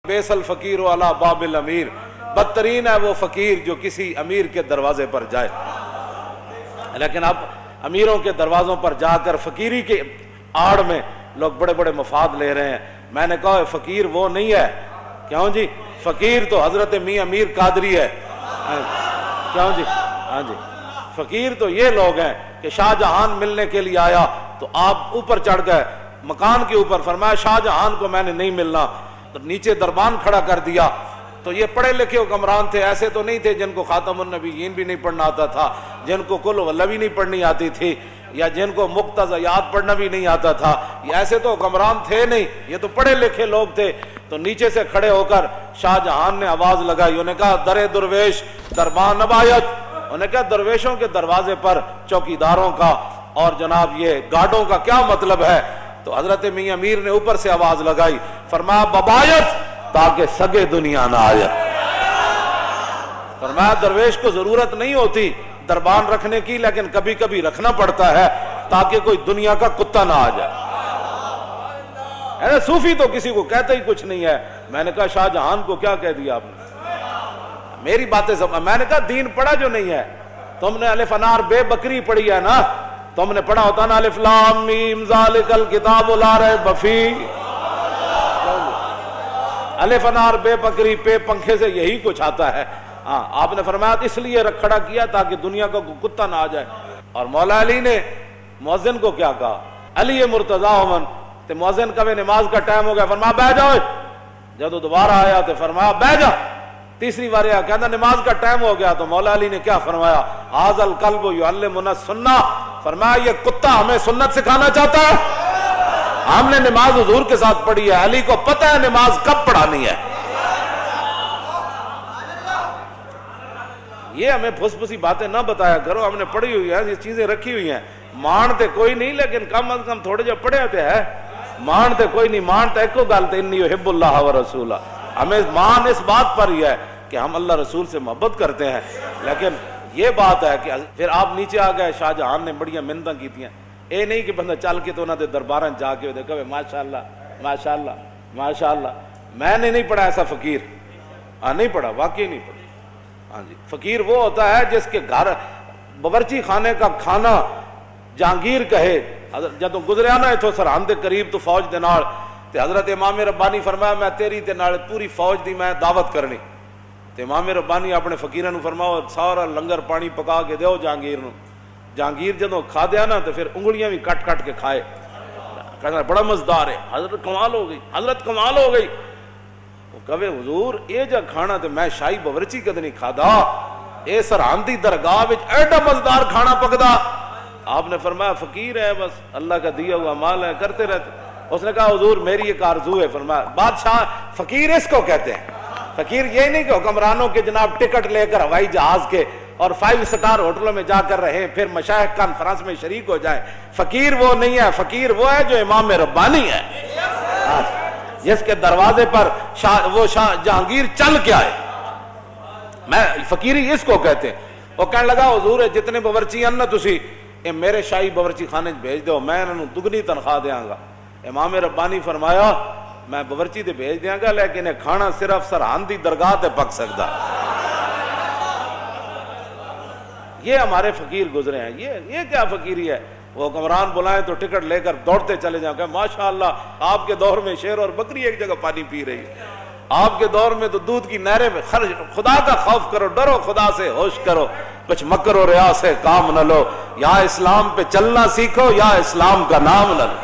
بیس الفقیر علی باب الامیر، بدترین ہے وہ فقیر جو کسی امیر کے دروازے پر جائے۔ لیکن اب امیروں کے دروازوں پر جا کر فقیری کے آڑ میں لوگ بڑے بڑے مفاد لے رہے ہیں۔ میں نے کہا فقیر وہ نہیں ہے، کیوں جی؟ فقیر تو حضرت میاں امیر قادری ہے، کیوں جی؟ ہاں جی، فقیر تو یہ لوگ ہیں کہ شاہ جہان ملنے کے لیے آیا تو آپ اوپر چڑھ گئے مکان کے اوپر، فرمایا شاہ جہان کو میں نے نہیں ملنا، تو نیچے دربان کھڑا کر دیا۔ تو یہ پڑھے لکھے حکمران تھے، ایسے تو نہیں تھے جن کو خاتم النبیین بھی نہیں پڑھنا آتا تھا، جن کو قل واللہ بھی نہیں پڑھنی آتی تھی، یا جن کو مقتضیات پڑھنا بھی نہیں آتا تھا، یہ ایسے تو حکمران تھے نہیں، یہ تو پڑھے لکھے لوگ تھے۔ تو نیچے سے کھڑے ہو کر شاہ جہان نے آواز لگائی، انہوں نے کہا در درویش دربان نبایت، انہوں نے کہا درویشوں کے دروازے پر چوکیداروں کا اور جناب یہ گارڈوں کا کیا مطلب ہے؟ تو حضرت میاں امیر نے اوپر سے آواز لگائی، فرمایا ببایت تاکہ سگے دنیا نہ آئے۔ فرمایا درویش کو ضرورت نہیں ہوتی دربان رکھنے کی، لیکن کبھی کبھی رکھنا پڑتا ہے تاکہ کوئی دنیا کا کتا نہ آ جائے۔ صوفی تو کسی کو کہتا ہی کچھ نہیں ہے۔ میں نے کہا شاہ جہان کو کیا کہہ دیا آپ نے؟ میری باتیں میں نے کہا دین پڑھا جو نہیں ہے، تم نے الف انار بے بکری پڑھی ہے نا، تم نے پڑھا ہوتا نا الف لام میم ذالک الکتاب لا ریب فیہ، الف انار بے بکری پہ پنکھے سے یہی کچھ آتا ہے۔ ہاں آپ نے فرمایا اس لیے کھڑا کیا تاکہ دنیا کا کتا نہ آ جائے۔ اور مولا علی نے مؤذن کو کیا کہا؟ علی مرتضیٰ من تے مؤذن کا نماز کا ٹائم ہو گیا، فرمایا بیٹھ جاؤ۔ جب دوبارہ آیا تو فرمایا بیٹھ جا۔ تیسری بار آیا کہتا نماز کا ٹائم ہو گیا، تو مولا علی نے کیا فرمایا؟ ھذا الکلب یعلمنا السنہ، فرمایا یہ کتا ہمیں سنت سکھانا چاہتا ہے۔ ہم نے نماز حضور کے ساتھ پڑھی ہے، علی کو پتہ ہے نماز کب پڑھانی ہے۔ یہ ہمیں پھس پھسی باتیں نہ بتایا کرو، ہم نے پڑھی ہوئی ہے، یہ چیزیں رکھی ہوئی ہیں۔ مانتے کوئی نہیں، لیکن کم از کم تھوڑے جو پڑھے ہوتے ہیں، مانتے کوئی نہیں، مانتا ایک کو گالتے انی یحب اللہ و رسولہ۔ ہمیں مان اس بات پر ہی ہے کہ ہم اللہ رسول سے محبت کرتے ہیں، لیکن یہ بات ہے کہ پھر آپ نیچے آ گئے، شاہ جہان نے بڑیاں منتیں کی تھیں، اے نہیں کہ بندہ چل کے تو انہوں نے درباراں جا کے دیکھا ماشاءاللہ ماشاءاللہ ماشاءاللہ۔ میں نے نہیں پڑھا ایسا فقیر، نہیں پڑھا، واقعی نہیں پڑھا۔ ہاں جی، فقیر وہ ہوتا ہے جس کے گھر باورچی خانے کا کھانا جہانگیر کہے۔ جب گزریا نا اتو سرحد دے قریب تو فوج دے نال، تے حضرت امام ربانی فرمایا میں تیری تے نال پوری فوج دی میں دعوت کرنی، تے امام ربانی اپنے فقیراں نو فرماؤ سارا لنگر پانی پکا کے دیو جہانگیر نو۔ جہانگیر جدوں کھا دیا نا تو پھر انگلیاں بھی کٹ کٹ کے کھائے، کہنا بڑا مزدار ہے، حضرت کمال ہو گئی، حضرت کمال ہو گئی۔ وہ کہے حضور اے جا کھانا تے میں شاہی باورچی کدے نہیں کھادا، اے سرحدی درگاہ وچ ایڈا مزدار کھانا پکدا۔ آپ نے فرمایا فقیر ہے، بس اللہ کا دیا ہوا مال ہے، کرتے رہتے۔ اس نے کہا حضور میری ایک آرزو ہے۔ فرمایا بادشاہ فقیر اس کو کہتے ہیں، فقیر یہ نہیں کہ حکمرانوں کے جناب ٹکٹ لے کر ہوائی جہاز کے اور 5 سٹار ہوٹلوں میں جا کر رہے پھر مشائخ کانفرنس میں شریک ہو جائیں۔ فقیر وہ نہیں ہے، فقیر وہ ہے جو امام ربانی ہے، جس کے دروازے پر وہ جہانگیر چل کے آئے۔ میں فقیری اس کو کہتے ہیں۔ وہ کہنے لگا حضور جتنے باورچی ہیں نا تسی اے میرے شاہی باورچی خانے بھیج دو، میں انہوں دگنی تنخواہ دیاں گا۔ امام ربانی فرمایا میں باورچی تے بھیج دیاں گا، لیکن یہ کھانا صرف سرحدی درگاہ تے پک سکتا۔ یہ ہمارے فقیر گزرے ہیں، یہ کیا فقیری ہے؟ وہ حکمران بلائیں تو ٹکٹ لے کر دوڑتے چلے جاؤں کہ ماشاءاللہ آپ کے دور میں شیر اور بکری ایک جگہ پانی پی رہی ہے، آپ کے دور میں تو دودھ کی نہریں میں خرچ۔ خدا کا خوف کرو، ڈرو خدا سے، ہوش کرو، کچھ مکر و ریا سے کام نہ لو، یا اسلام پہ چلنا سیکھو یا اسلام کا نام نہ لو۔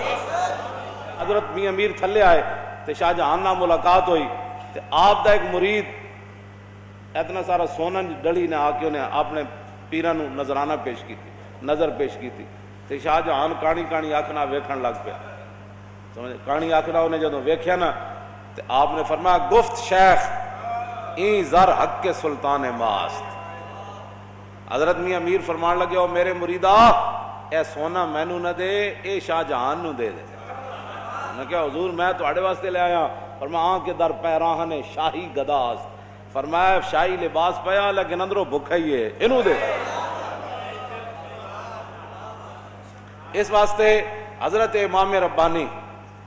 حضرت میاں امیر تھلے آئے تے شاہ جہان نال ملاقات ہوئی، تے آپ دا ایک مرید اتنا سارا سونا ڈلی نے آ کے انہیں اپنے پیران نو نظرانہ پیش کی تھی، نظر پیش کی تھی، تے شاہ جہان کہانی کہانی آکھنا ویکھن لگ پیا۔ کہانی آکھنا انہیں جدوں ویکھیا نا تے آپ نے فرمایا گفت شیخ این زر حق کے سلطان ماست۔ حضرت میاں امیر فرمان لگے او میرے مریدا اے سونا مینوں نہ دے، اے شاہ جہان نو دے دے۔ میں کہا حضور میں تواڈے واسطے لے آیا۔ فرمایا آن کے در پیراہن شاہی گداست، فرمایا شاہی لباس پیا لیکن اندروں بھکھا ہی ہے، انہوں دے۔ اس واسطے حضرت امام ربانی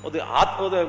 ਉਹਦੇ ਹੱਥ ਉਹਦੇ